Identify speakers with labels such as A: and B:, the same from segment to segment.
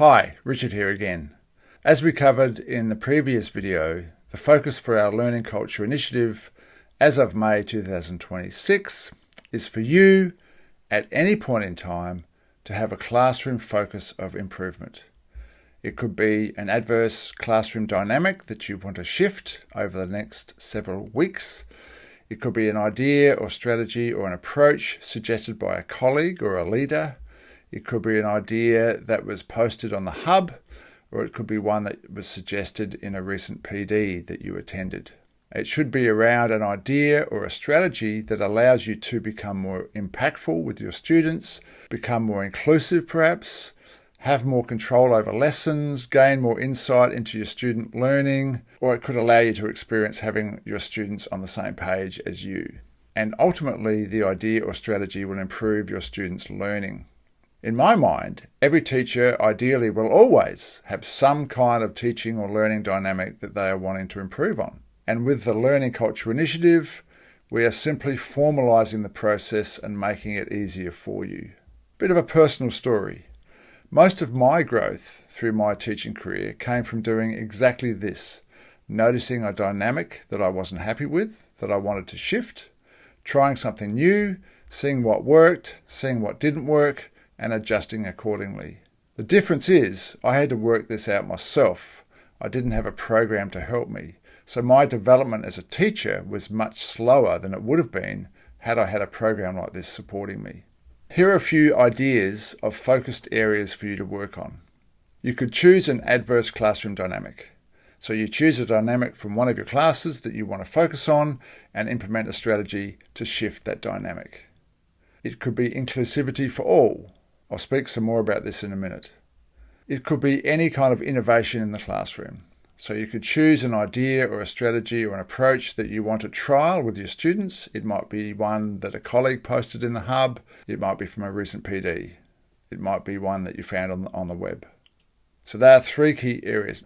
A: Hi, Richard here again. As we covered in the previous video, the focus for our Learning Culture Initiative as of May 2026 is for you, at any point in time, to have a classroom focus of improvement. It could be an adverse classroom dynamic that you want to shift over the next several weeks. It could be an idea or strategy or an approach suggested by a colleague or a leader. It could be an idea that was posted on the hub, or it could be one that was suggested in a recent PD that you attended. It should be around an idea or a strategy that allows you to become more impactful with your students, become more inclusive perhaps, have more control over lessons, gain more insight into your student learning, or it could allow you to experience having your students on the same page as you. And ultimately, the idea or strategy will improve your students' learning. In my mind, every teacher ideally will always have some kind of teaching or learning dynamic that they are wanting to improve on. And with the Learning Culture Initiative, we are simply formalising the process and making it easier for you. Bit of a personal story. Most of my growth through my teaching career came from doing exactly this, noticing a dynamic that I wasn't happy with, that I wanted to shift, trying something new, seeing what worked, seeing what didn't work, and adjusting accordingly. The difference is I had to work this out myself. I didn't have a program to help me. So my development as a teacher was much slower than it would have been had I had a program like this supporting me. Here are a few ideas of focused areas for you to work on. You could choose an adverse classroom dynamic. So you choose a dynamic from one of your classes that you want to focus on and implement a strategy to shift that dynamic. It could be inclusivity for all. I'll speak some more about this in a minute. It could be any kind of innovation in the classroom. So you could choose an idea or a strategy or an approach that you want to trial with your students. It might be one that a colleague posted in the hub. It might be from a recent PD. It might be one that you found on the web. So there are three key areas.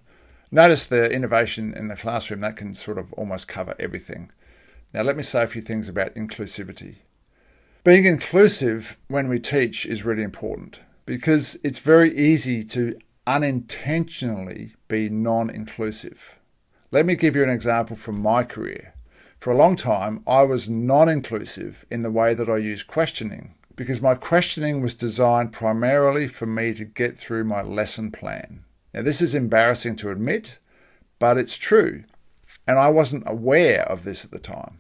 A: Notice the innovation in the classroom. That can sort of almost cover everything. Now let me say a few things about inclusivity. Being inclusive when we teach is really important because it's very easy to unintentionally be non-inclusive. Let me give you an example from my career. For a long time, I was non-inclusive in the way that I used questioning because my questioning was designed primarily for me to get through my lesson plan. Now, this is embarrassing to admit, but it's true, and I wasn't aware of this at the time.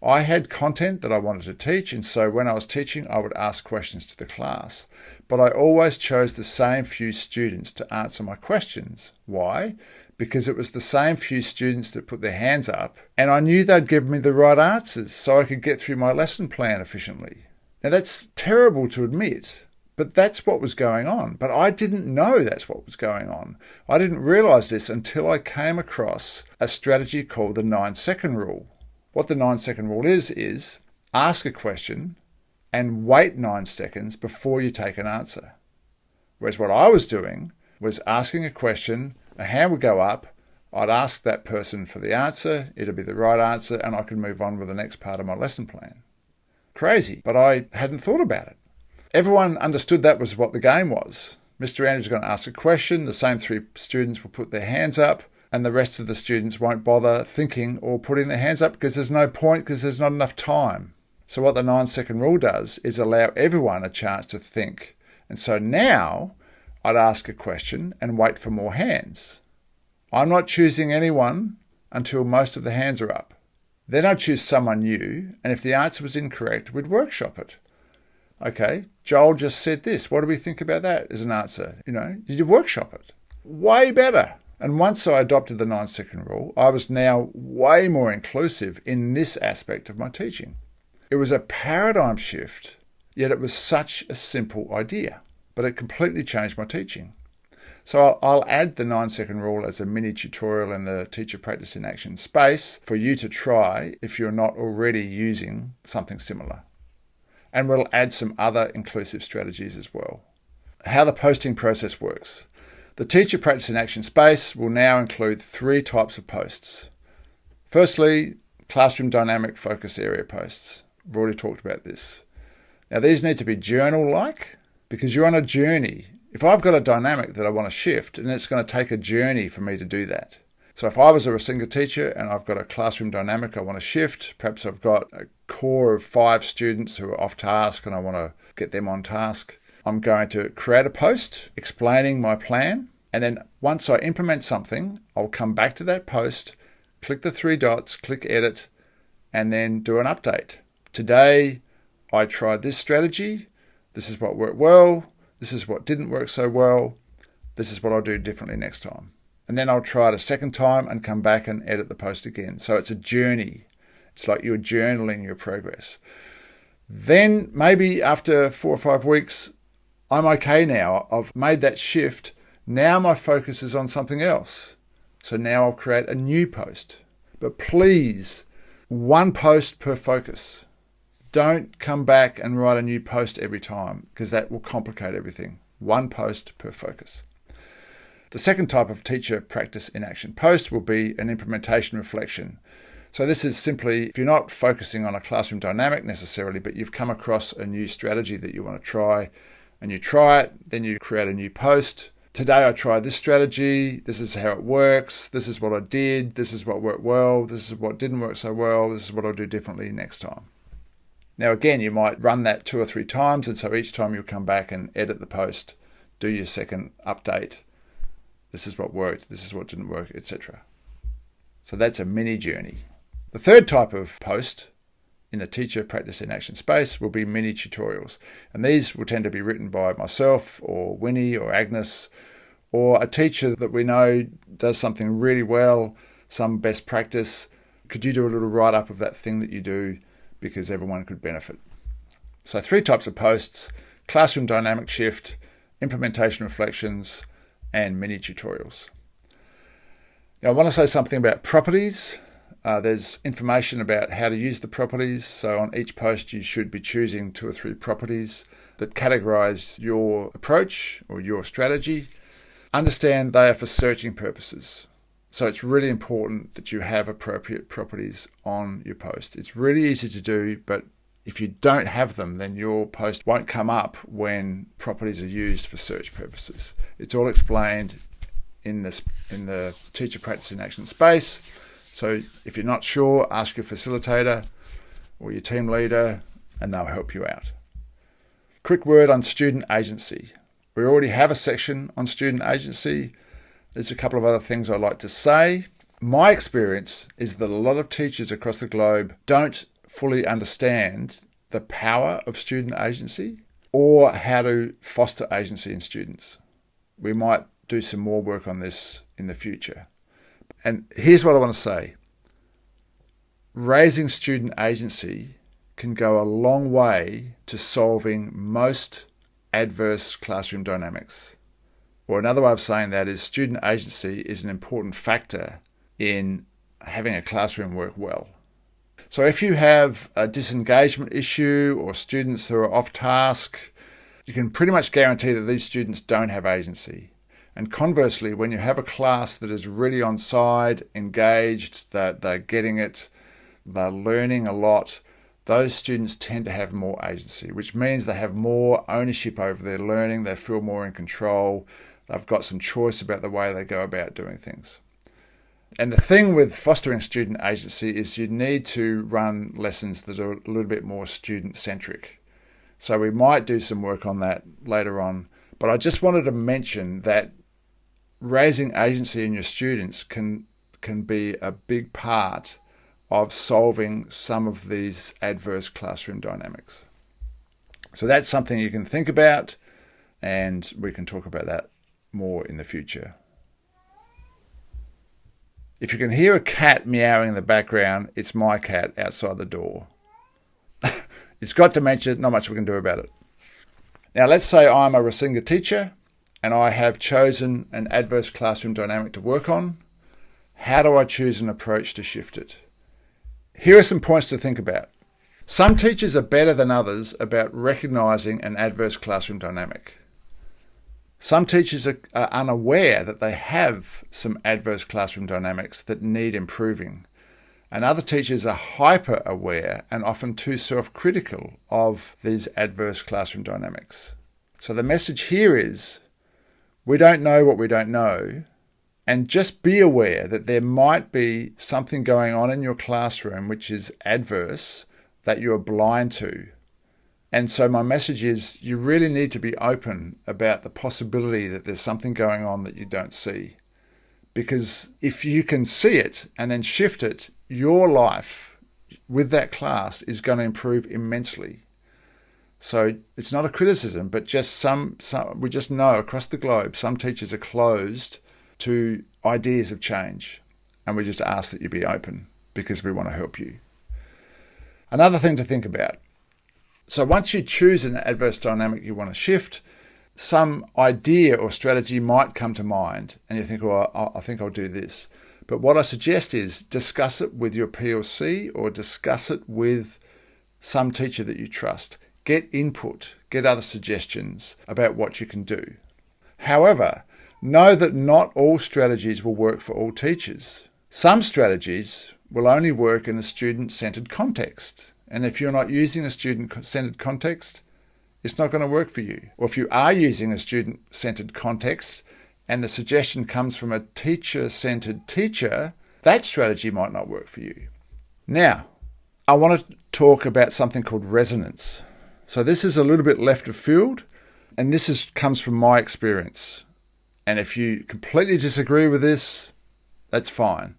A: I had content that I wanted to teach, and so when I was teaching, I would ask questions to the class. But I always chose the same few students to answer my questions. Why? Because it was the same few students that put their hands up, and I knew they'd give me the right answers so I could get through my lesson plan efficiently. Now that's terrible to admit, but that's what was going on. But I didn't know that's what was going on. I didn't realise this until I came across a strategy called the 9-second rule. What the 9-second rule is ask a question and wait 9 seconds before you take an answer. Whereas what I was doing was asking a question, a hand would go up, I'd ask that person for the answer, it'd be the right answer, and I could move on with the next part of my lesson plan. Crazy, but I hadn't thought about it. Everyone understood that was what the game was. Mr. Andrews is going to ask a question, the same 3 students will put their hands up, and the rest of the students won't bother thinking or putting their hands up because there's no point, because there's not enough time. So what the 9-second rule does is allow everyone a chance to think. And so now I'd ask a question and wait for more hands. I'm not choosing anyone until most of the hands are up. Then I'd choose someone new, and if the answer was incorrect, we'd workshop it. Okay, Joel just said this. What do we think about that as an answer? You workshop it. Way better. And once I adopted the 9-second rule, I was now way more inclusive in this aspect of my teaching. It was a paradigm shift, yet it was such a simple idea, but it completely changed my teaching. So I'll add the 9-second rule as a mini tutorial in the Teacher Practice in Action space for you to try if you're not already using something similar. And we'll add some other inclusive strategies as well. How the posting process works. The Teacher Practice in Action space will now include 3 types of posts. Firstly, classroom dynamic focus area posts. We've already talked about this. Now these need to be journal-like because you're on a journey If I've got a dynamic that I want to shift, and it's going to take a journey for me to do that. So if I was a Rusinga teacher and I've got a classroom dynamic I want to shift, perhaps I've got a core of 5 students who are off task and I want to get them on task, I'm going to create a post explaining my plan. And then once I implement something, I'll come back to that post, click the 3 dots, click edit, and then do an update. Today, I tried this strategy. This is what worked well. This is what didn't work so well. This is what I'll do differently next time. And then I'll try it a second time and come back and edit the post again. So it's a journey. It's like you're journaling your progress. Then maybe after 4 or 5 weeks, I'm okay now. I've made that shift. Now my focus is on something else. So now I'll create a new post. But please, 1 post per focus. Don't come back and write a new post every time because that will complicate everything. 1 post per focus. The second type of teacher practice in action post will be an implementation reflection. So this is simply, if you're not focusing on a classroom dynamic necessarily, but you've come across a new strategy that you want to try, and you try it, then you create a new post. Today I tried this strategy, this is how it works, this is what I did, this is what worked well, this is what didn't work so well, this is what I'll do differently next time. Now again, you might run that 2 or 3 times, and so each time you'll come back and edit the post, do your second update. This is what worked, this is what didn't work, etc. So that's a mini journey. The third type of post in the teacher practice in action space will be mini tutorials. And these will tend to be written by myself or Winnie or Agnes or a teacher that we know does something really well, some best practice. Could you do a little write-up of that thing that you do because everyone could benefit? So 3 types of posts: classroom dynamic shift, implementation reflections, and mini tutorials. Now I want to say something about properties. There's information about how to use the properties. So on each post you should be choosing 2 or 3 properties that categorize your approach or your strategy. Understand they are for searching purposes. So it's really important that you have appropriate properties on your post. It's really easy to do, but if you don't have them, then your post won't come up when properties are used for search purposes. It's all explained in the teacher practice in action space. So if you're not sure, ask your facilitator or your team leader and they'll help you out. Quick word on student agency. We already have a section on student agency. There's a couple of other things I'd like to say. My experience is that a lot of teachers across the globe don't fully understand the power of student agency or how to foster agency in students. We might do some more work on this in the future. And here's what I want to say. Raising student agency can go a long way to solving most adverse classroom dynamics. Or another way of saying that is student agency is an important factor in having a classroom work well. So if you have a disengagement issue or students who are off task, you can pretty much guarantee that these students don't have agency. And conversely, when you have a class that is really on side, engaged, that they're getting it, they're learning a lot, those students tend to have more agency, which means they have more ownership over their learning, they feel more in control, they've got some choice about the way they go about doing things. And the thing with fostering student agency is you need to run lessons that are a little bit more student-centric. So we might do some work on that later on, but I just wanted to mention that raising agency in your students can be a big part of solving some of these adverse classroom dynamics. So that's something you can think about, and we can talk about that more in the future. If you can hear a cat meowing in the background, it's my cat outside the door. It's got dementia, not much we can do about it. Now let's say I'm a Rusinga teacher and I have chosen an adverse classroom dynamic to work on. How do I choose an approach to shift it? Here are some points to think about. Some teachers are better than others about recognizing an adverse classroom dynamic. Some teachers are unaware that they have some adverse classroom dynamics that need improving. And other teachers are hyper aware and often too self-critical of these adverse classroom dynamics. So the message here is We don't know what we don't know. And just be aware that there might be something going on in your classroom which is adverse that you're blind to. And so my message is you really need to be open about the possibility that there's something going on that you don't see. Because if you can see it and then shift it, your life with that class is going to improve immensely. So it's not a criticism, but just we just know across the globe, some teachers are closed to ideas of change. And we just ask that you be open because we want to help you. Another thing to think about. So once you choose an adverse dynamic you want to shift, some idea or strategy might come to mind and you think, well, I think I'll do this. But what I suggest is discuss it with your PLC or discuss it with some teacher that you trust. Get input, get other suggestions about what you can do. However, know that not all strategies will work for all teachers. Some strategies will only work in a student-centered context. And if you're not using a student-centered context, it's not going to work for you. Or if you are using a student-centered context and the suggestion comes from a teacher-centered teacher, that strategy might not work for you. Now, I want to talk about something called resonance. So this is a little bit left of field, and this comes from my experience. And if you completely disagree with this, that's fine.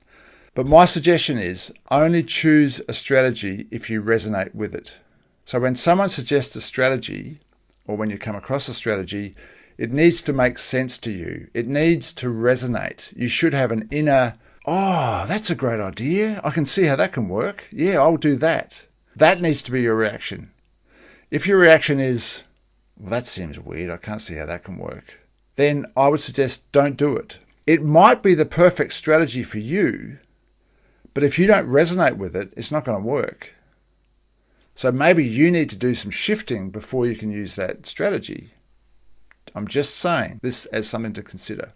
A: But my suggestion is only choose a strategy if you resonate with it. So when someone suggests a strategy, or when you come across a strategy, it needs to make sense to you. It needs to resonate. You should have an inner, oh, that's a great idea. I can see how that can work. Yeah, I'll do that. That needs to be your reaction. If your reaction is, well, that seems weird. I can't see how that can work. Then I would suggest don't do it. It might be the perfect strategy for you, but if you don't resonate with it, it's not going to work. So maybe you need to do some shifting before you can use that strategy. I'm just saying this as something to consider.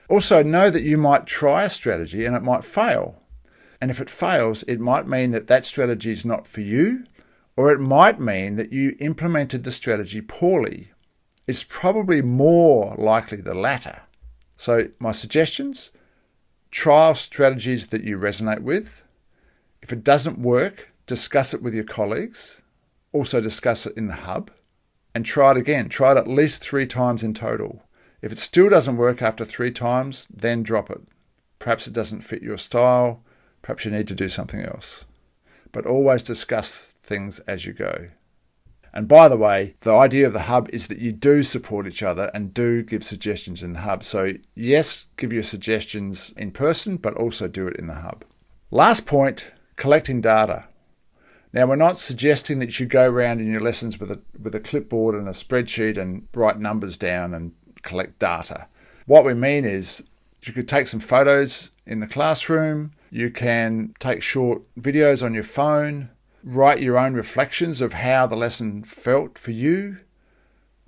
A: Also, know that you might try a strategy and it might fail. And if it fails, it might mean that that strategy is not for you, or it might mean that you implemented the strategy poorly. It's probably more likely the latter. So my suggestions, trial strategies that you resonate with. If it doesn't work, discuss it with your colleagues. Also discuss it in the hub. And try it again. Try it at least 3 times in total. If it still doesn't work after 3 times, then drop it. Perhaps it doesn't fit your style. Perhaps you need to do something else. But always discuss things as you go. And by the way, the idea of the hub is that you do support each other and do give suggestions in the hub. So yes, give your suggestions in person, but also do it in the hub. Last point, collecting data. Now, we're not suggesting that you should go around in your lessons with a clipboard and a spreadsheet and write numbers down and collect data. What we mean is you could take some photos in the classroom. You can take short videos on your phone, write your own reflections of how the lesson felt for you,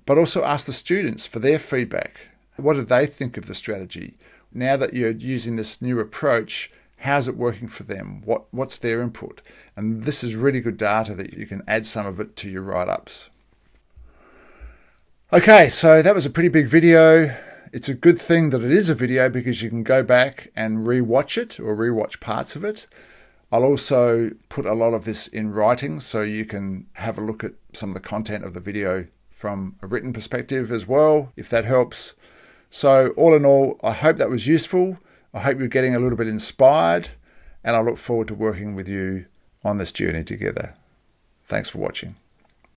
A: but also ask the students for their feedback. What do they think of the strategy? Now that you're using this new approach, how's it working for them? What's their input? And this is really good data that you can add some of it to your write-ups. Okay, so that was a pretty big video. It's a good thing that it is a video because you can go back and re-watch it or re-watch parts of it. I'll also put a lot of this in writing so you can have a look at some of the content of the video from a written perspective as well, if that helps. So all in all, I hope that was useful. I hope you're getting a little bit inspired, and I look forward to working with you on this journey together. Thanks for watching.